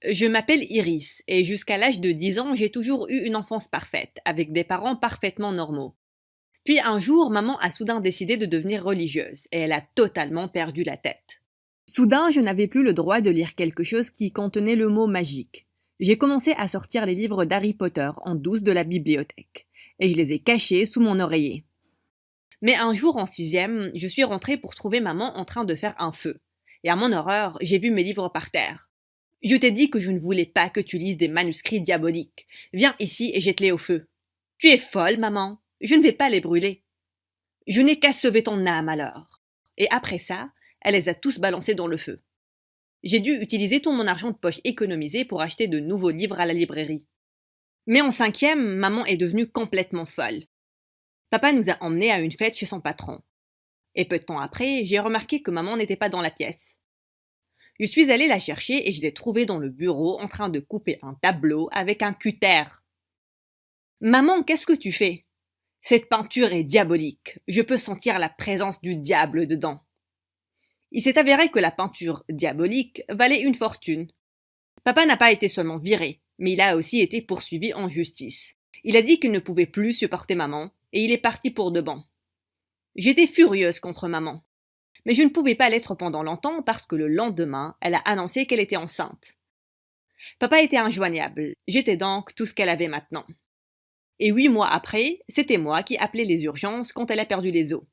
Je m'appelle Iris et jusqu'à l'âge de 10 ans, j'ai toujours eu une enfance parfaite, avec des parents parfaitement normaux. Puis un jour, maman a soudain décidé de devenir religieuse et elle a totalement perdu la tête. Soudain, je n'avais plus le droit de lire quelque chose qui contenait le mot magique. J'ai commencé à sortir les livres d'Harry Potter en douce de la bibliothèque et je les ai cachés sous mon oreiller. Mais un jour en sixième, je suis rentrée pour trouver maman en train de faire un feu. Et à mon horreur, j'ai vu mes livres par terre. Je t'ai dit que je ne voulais pas que tu lises des manuscrits diaboliques. Viens ici et jette-les au feu. Tu es folle, maman. Je ne vais pas les brûler. Je n'ai qu'à sauver ton âme alors. Et après ça, elle les a tous balancés dans le feu. J'ai dû utiliser tout mon argent de poche économisé pour acheter de nouveaux livres à la librairie. Mais en cinquième, maman est devenue complètement folle. Papa nous a emmenés à une fête chez son patron. Et peu de temps après, j'ai remarqué que maman n'était pas dans la pièce. Je suis allée la chercher et je l'ai trouvée dans le bureau en train de couper un tableau avec un cutter. Maman, qu'est-ce que tu fais? Cette peinture est diabolique. Je peux sentir la présence du diable dedans. Il s'est avéré que la peinture diabolique valait une fortune. Papa n'a pas été seulement viré, mais il a aussi été poursuivi en justice. Il a dit qu'il ne pouvait plus supporter maman et il est parti pour de bon. J'étais furieuse contre maman. Mais je ne pouvais pas l'être pendant longtemps parce que le lendemain, elle a annoncé qu'elle était enceinte. Papa était injoignable. J'étais donc tout ce qu'elle avait maintenant. Et 8 mois après, c'était moi qui appelais les urgences quand elle a perdu les os.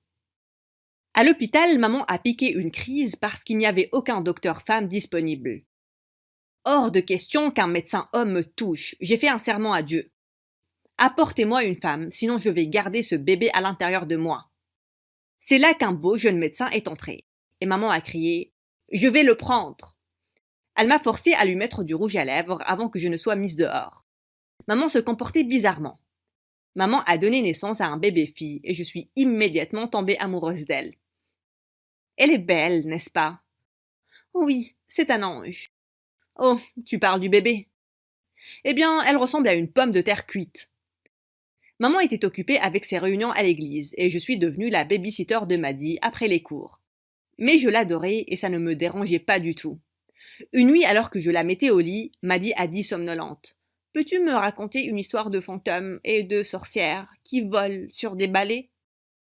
À l'hôpital, maman a piqué une crise parce qu'il n'y avait aucun docteur femme disponible. Hors de question qu'un médecin homme me touche. J'ai fait un serment à Dieu. Apportez-moi une femme, sinon je vais garder ce bébé à l'intérieur de moi. C'est là qu'un beau jeune médecin est entré. Et maman a crié « Je vais le prendre !» Elle m'a forcé à lui mettre du rouge à lèvres avant que je ne sois mise dehors. Maman se comportait bizarrement. Maman a donné naissance à un bébé-fille et je suis immédiatement tombée amoureuse d'elle. Elle est belle, n'est-ce pas? Oui, c'est un ange. Oh, tu parles du bébé. Eh bien, elle ressemble à une pomme de terre cuite. Maman était occupée avec ses réunions à l'église et je suis devenue la baby-sitter de Maddy après les cours. Mais je l'adorais et ça ne me dérangeait pas du tout. Une nuit, alors que je la mettais au lit, Maddy a dit somnolente « Peux-tu me raconter une histoire de fantômes et de sorcières qui volent sur des balais ?»«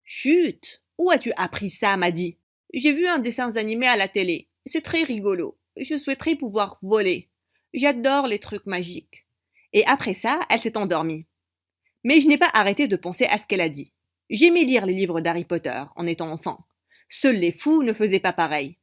Chut! Où as-tu appris ça, Maddy ? J'ai vu un dessin animé à la télé. C'est très rigolo. Je souhaiterais pouvoir voler. J'adore les trucs magiques. » Et après ça, elle s'est endormie. Mais je n'ai pas arrêté de penser à ce qu'elle a dit. J'aimais lire les livres d'Harry Potter en étant enfant. Seuls les fous ne faisaient pas pareil.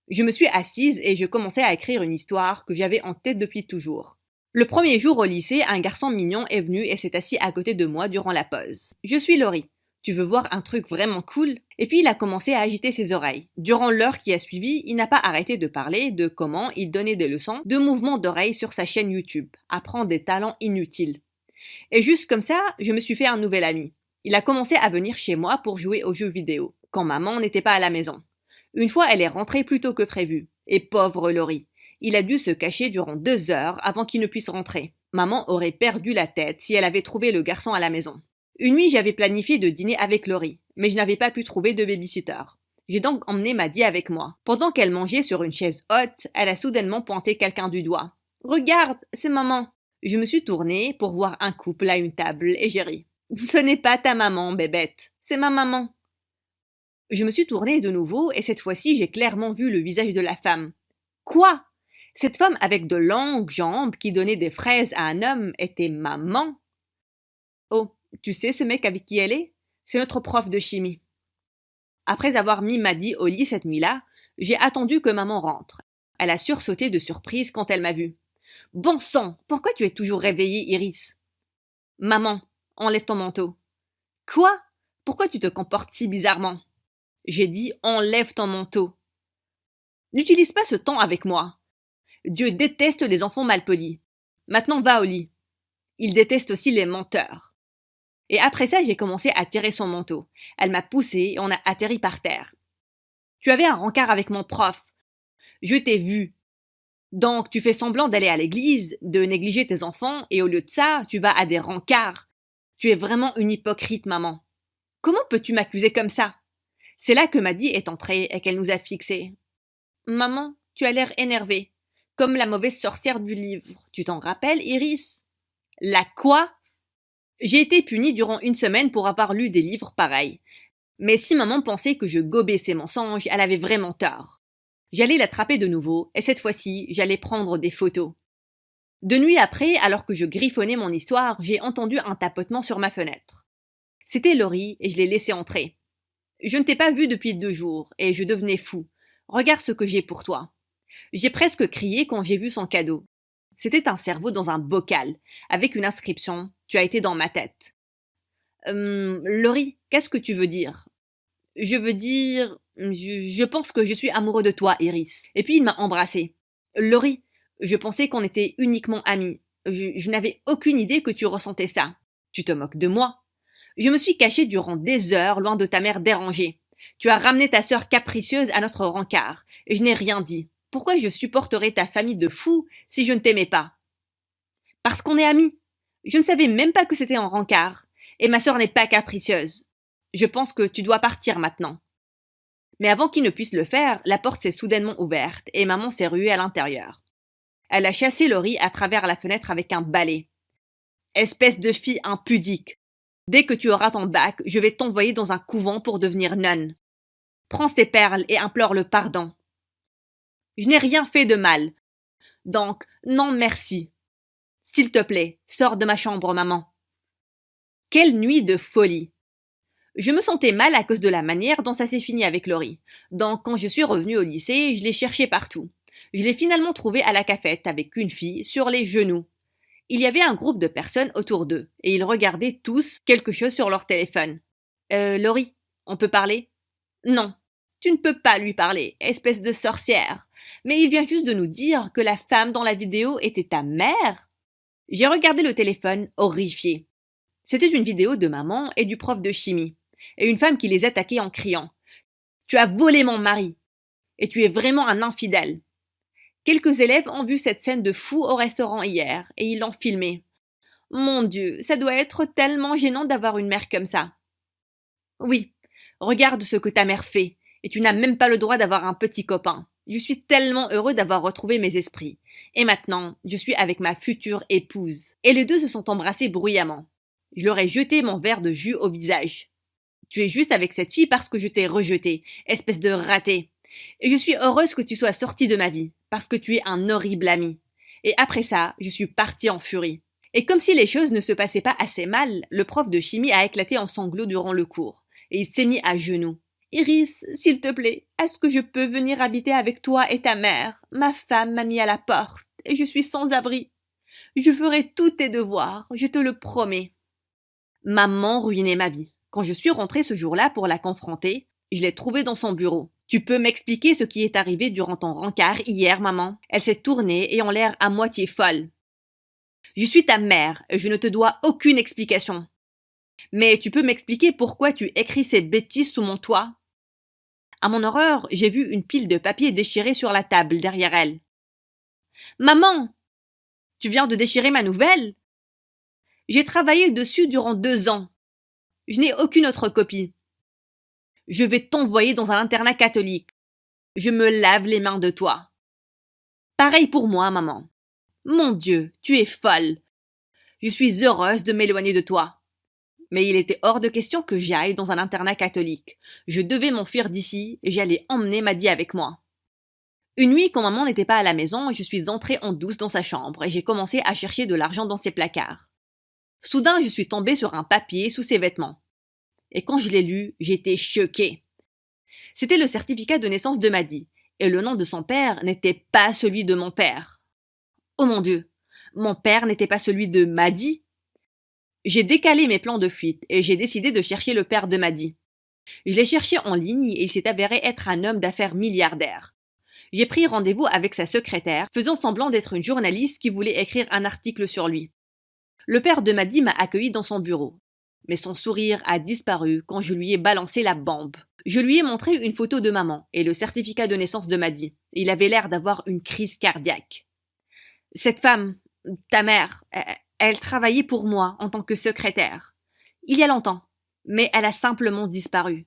Je me suis assise et je commençais à écrire une histoire que j'avais en tête depuis toujours. Le premier jour au lycée, un garçon mignon est venu et s'est assis à côté de moi durant la pause. « Je suis Laurie. Tu veux voir un truc vraiment cool ?» Et puis il a commencé à agiter ses oreilles. Durant l'heure qui a suivi, il n'a pas arrêté de parler de comment il donnait des leçons de mouvements d'oreilles sur sa chaîne YouTube. Apprendre des talents inutiles. Et juste comme ça, je me suis fait un nouvel ami. Il a commencé à venir chez moi pour jouer aux jeux vidéo, quand maman n'était pas à la maison. Une fois, elle est rentrée plus tôt que prévu. Et pauvre Laurie, il a dû se cacher durant 2 heures avant qu'il ne puisse rentrer. Maman aurait perdu la tête si elle avait trouvé le garçon à la maison. Une nuit, j'avais planifié de dîner avec Laurie, mais je n'avais pas pu trouver de babysitter. J'ai donc emmené Maddy avec moi. Pendant qu'elle mangeait sur une chaise haute, elle a soudainement pointé quelqu'un du doigt. « Regarde, c'est maman !» Je me suis tournée pour voir un couple à une table et j'ai ri. « Ce n'est pas ta maman, bébête, c'est ma maman. » Je me suis tournée de nouveau et cette fois-ci, j'ai clairement vu le visage de la femme. Quoi? Cette femme avec de longues jambes qui donnait des fraises à un homme était maman? Oh, tu sais ce mec avec qui elle est? C'est notre prof de chimie. Après avoir mis Maddy au lit cette nuit-là, j'ai attendu que maman rentre. Elle a sursauté de surprise quand elle m'a vue. « Bon sang, pourquoi tu es toujours réveillée, Iris ?»« Maman, enlève ton manteau. »« Quoi? Pourquoi tu te comportes si bizarrement ?» J'ai dit « enlève ton manteau. » N'utilise pas ce ton avec moi. Dieu déteste les enfants malpolis. Maintenant va au lit. Il déteste aussi les menteurs. Et après ça, j'ai commencé à tirer son manteau. Elle m'a poussée et on a atterri par terre. Tu avais un rencard avec mon prof. Je t'ai vu. Donc, tu fais semblant d'aller à l'église, de négliger tes enfants, et au lieu de ça, tu vas à des rencarts. Tu es vraiment une hypocrite, maman. Comment peux-tu m'accuser comme ça? C'est là que Maddy est entrée et qu'elle nous a fixés. Maman, tu as l'air énervée. Comme la mauvaise sorcière du livre. Tu t'en rappelles, Iris? La quoi? J'ai été punie durant une semaine pour avoir lu des livres pareils. Mais si maman pensait que je gobais ses mensonges, elle avait vraiment tort. J'allais l'attraper de nouveau, et cette fois-ci, j'allais prendre des photos. De nuit après, alors que je griffonnais mon histoire, j'ai entendu un tapotement sur ma fenêtre. C'était Laurie, et je l'ai laissé entrer. Je ne t'ai pas vu depuis 2 jours, et je devenais fou. Regarde ce que j'ai pour toi. J'ai presque crié quand j'ai vu son cadeau. C'était un cerveau dans un bocal, avec une inscription « Tu as été dans ma tête ». Laurie, qu'est-ce que tu veux dire? Je veux dire, je pense que je suis amoureux de toi, Iris. Et puis il m'a embrassée. Laurie, je pensais qu'on était uniquement amis. Je n'avais aucune idée que tu ressentais ça. Tu te moques de moi. Je me suis cachée durant des heures loin de ta mère dérangée. Tu as ramené ta sœur capricieuse à notre rencard, et je n'ai rien dit. Pourquoi je supporterais ta famille de fous si je ne t'aimais pas? Parce qu'on est amis. Je ne savais même pas que c'était en rencard. Et ma sœur n'est pas capricieuse. Je pense que tu dois partir maintenant. Mais avant qu'il ne puisse le faire, la porte s'est soudainement ouverte et maman s'est ruée à l'intérieur. Elle a chassé Laurie à travers la fenêtre avec un balai. Espèce de fille impudique. Dès que tu auras ton bac, je vais t'envoyer dans un couvent pour devenir nonne. Prends ces perles et implore le pardon. Je n'ai rien fait de mal. Donc, non merci. S'il te plaît, sors de ma chambre, maman. Quelle nuit de folie! Je me sentais mal à cause de la manière dont ça s'est fini avec Laurie. Donc, quand je suis revenue au lycée, je l'ai cherché partout. Je l'ai finalement trouvé à la cafette avec une fille sur les genoux. Il y avait un groupe de personnes autour d'eux et ils regardaient tous quelque chose sur leur téléphone. Laurie, on peut parler? Non, tu ne peux pas lui parler, espèce de sorcière. Mais il vient juste de nous dire que la femme dans la vidéo était ta mère. J'ai regardé le téléphone, horrifiée. C'était une vidéo de maman et du prof de chimie, et une femme qui les attaquait en criant « Tu as volé mon mari, et tu es vraiment un infidèle ». Quelques élèves ont vu cette scène de fou au restaurant hier, et ils l'ont filmée. Mon Dieu, ça doit être tellement gênant d'avoir une mère comme ça. Oui, regarde ce que ta mère fait, et tu n'as même pas le droit d'avoir un petit copain. Je suis tellement heureux d'avoir retrouvé mes esprits. Et maintenant, je suis avec ma future épouse. Et les deux se sont embrassés bruyamment. Je leur ai jeté mon verre de jus au visage. Tu es juste avec cette fille parce que je t'ai rejeté, espèce de raté. Et je suis heureuse que tu sois sortie de ma vie, parce que tu es un horrible ami. Et après ça, je suis partie en furie. Et comme si les choses ne se passaient pas assez mal, le prof de chimie a éclaté en sanglots durant le cours. Et il s'est mis à genoux. Iris, s'il te plaît, est-ce que je peux venir habiter avec toi et ta mère? Ma femme m'a mis à la porte, et je suis sans abri. Je ferai tous tes devoirs, je te le promets. Maman ruinait ma vie. Quand je suis rentrée ce jour-là pour la confronter, je l'ai trouvée dans son bureau. Tu peux m'expliquer ce qui est arrivé durant ton rencard hier, maman? Elle s'est tournée et en l'air à moitié folle. Je suis ta mère et je ne te dois aucune explication. Mais tu peux m'expliquer pourquoi tu écris ces bêtises sous mon toit? À mon horreur, j'ai vu une pile de papier déchirée sur la table derrière elle. Maman! Tu viens de déchirer ma nouvelle? J'ai travaillé dessus durant 2 ans. Je n'ai aucune autre copie. Je vais t'envoyer dans un internat catholique. Je me lave les mains de toi. Pareil pour moi, maman. Mon Dieu, tu es folle. Je suis heureuse de m'éloigner de toi. Mais il était hors de question que j'aille dans un internat catholique. Je devais m'enfuir d'ici et j'allais emmener Maddy avec moi. Une nuit, quand maman n'était pas à la maison, je suis entrée en douce dans sa chambre et j'ai commencé à chercher de l'argent dans ses placards. Soudain, je suis tombée sur un papier sous ses vêtements. Et quand je l'ai lu, j'étais choquée. C'était le certificat de naissance de Maddy, et le nom de son père n'était pas celui de mon père. Oh mon Dieu, mon père n'était pas celui de Maddy? J'ai décalé mes plans de fuite et j'ai décidé de chercher le père de Maddy. Je l'ai cherché en ligne et il s'est avéré être un homme d'affaires milliardaire. J'ai pris rendez-vous avec sa secrétaire, faisant semblant d'être une journaliste qui voulait écrire un article sur lui. Le père de Maddy m'a accueilli dans son bureau. Mais son sourire a disparu quand je lui ai balancé la bombe. Je lui ai montré une photo de maman et le certificat de naissance de Maddy. Il avait l'air d'avoir une crise cardiaque. Cette femme, ta mère, elle travaillait pour moi en tant que secrétaire. Il y a longtemps, mais elle a simplement disparu.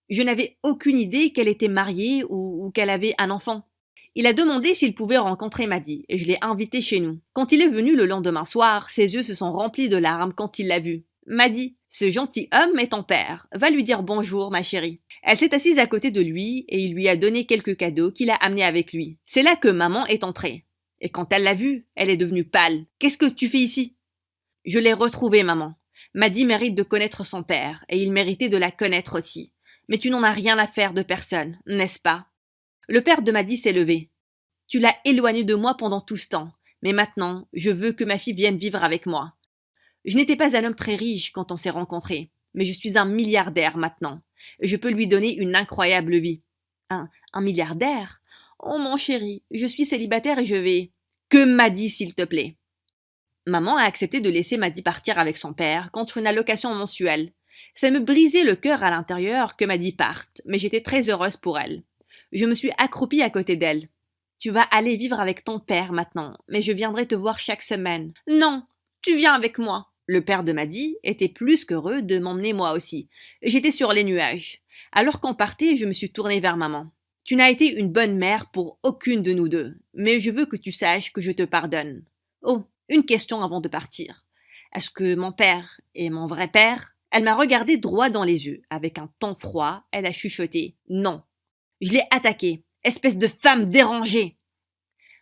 Je n'avais aucune idée qu'elle était mariée ou qu'elle avait un enfant. Il a demandé s'il pouvait rencontrer Maddy et je l'ai invité chez nous. Quand il est venu le lendemain soir, ses yeux se sont remplis de larmes quand il l'a vu. Maddy, ce gentil homme est ton père. Va lui dire bonjour, ma chérie. Elle s'est assise à côté de lui et il lui a donné quelques cadeaux qu'il a amenés avec lui. C'est là que maman est entrée. Et quand elle l'a vu, elle est devenue pâle. Qu'est-ce que tu fais ici? Je l'ai retrouvé, maman. Maddy mérite de connaître son père et il méritait de la connaître aussi. Mais tu n'en as rien à faire de personne, n'est-ce pas? Le père de Maddy s'est levé. Tu l'as éloigné de moi pendant tout ce temps, mais maintenant, je veux que ma fille vienne vivre avec moi. Je n'étais pas un homme très riche quand on s'est rencontrés, mais je suis un milliardaire maintenant. Je peux lui donner une incroyable vie. Un milliardaire? Oh mon chéri, je suis célibataire et je vais. Que Maddy, s'il te plaît. Maman a accepté de laisser Maddy partir avec son père contre une allocation mensuelle. Ça me brisait le cœur à l'intérieur que Maddy parte, mais j'étais très heureuse pour elle. Je me suis accroupie à côté d'elle. Tu vas aller vivre avec ton père maintenant, mais je viendrai te voir chaque semaine. Non, tu viens avec moi. Le père de Maddy était plus qu'heureux de m'emmener moi aussi. J'étais sur les nuages. Alors qu'on partait, je me suis tournée vers maman. Tu n'as été une bonne mère pour aucune de nous deux, mais je veux que tu saches que je te pardonne. Oh, une question avant de partir. Est-ce que mon père est mon vrai père? Elle m'a regardé droit dans les yeux. Avec un ton froid, elle a chuchoté. Non. Je l'ai attaqué. Espèce de femme dérangée.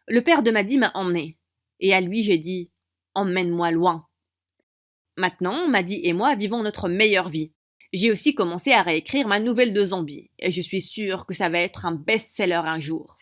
Le père de Maddy m'a emmené. Et à lui, j'ai dit emmène-moi loin. Maintenant, Maddy et moi vivons notre meilleure vie. J'ai aussi commencé à réécrire ma nouvelle de zombie. Et je suis sûre que ça va être un best-seller un jour.